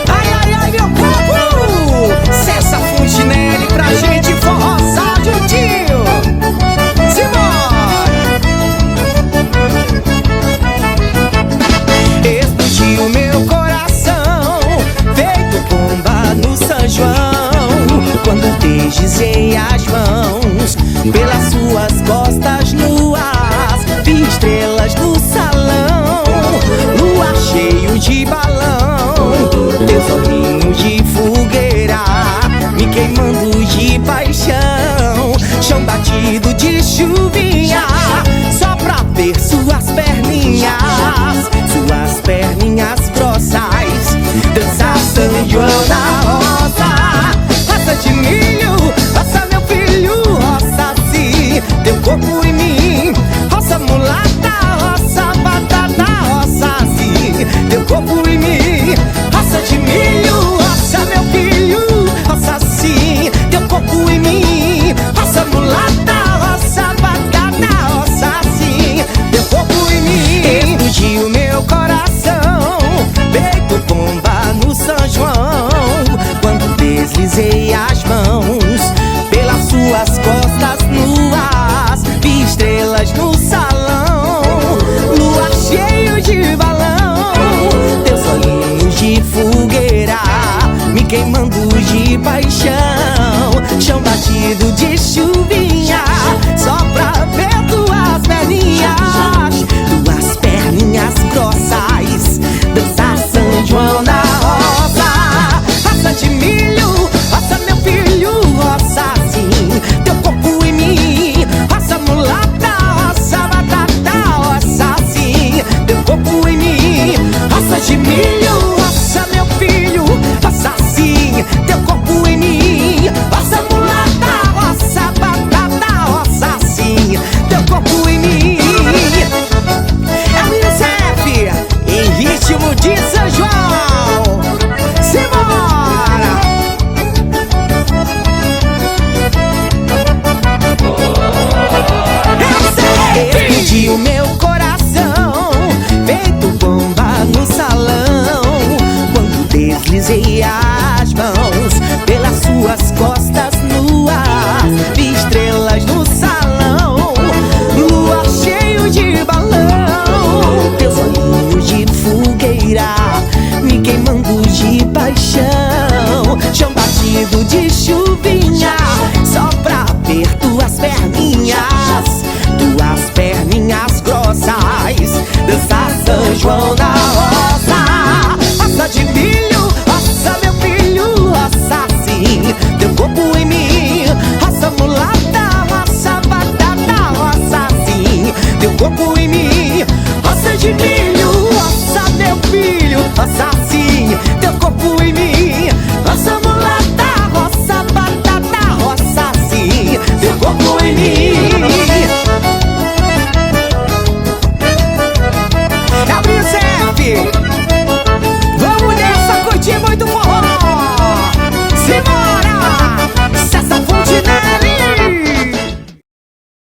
Ai, ai, ai, meu povo! Cessa Fundinelli pra gente forrosar juntinho. Simbora! Explodiu meu coração, feito bomba no São João, quando deslizei as mãos pelas suas costas nuas, vi estrelas no salão, lua cheio de balão, teus olhinhos de fogueira me queimando de paixão, chão batido de chuvinha, só pra ver suas perninhas grossas, dançar São João na roça, roça de milho, roça meu filho, roça sim, teu corpo em mim, roça mulata, roça batata, roça sim, teu corpo em mim, roça de milho, roça meu filho, roça sim, teu corpo em mim, roça mulata, roça batata, roça sim, teu corpo em mim, explodiu meu coração, feito bomba no São João, quando deslizei as mãos pelas suas costas nuas, vi estrelas no salão, lua cheio de balão, teus olhinhos de fogueira me queimando de paixão, chão batido de chuvinha, só pra ver tuas perninhas grossas, dançar São João na roça, roça de milho, roça meu filho, roça sim, teu corpo em mim, roça mulata, roça batata, roça sim, teu corpo em mim, roça de milho, roça meu filho, roça sim, teu corpo em mim, roça mulata, roça batata, roça sim, teu corpo em mim. É o Youssef, em ritmo de São João. Simbora! Eu pedi o meu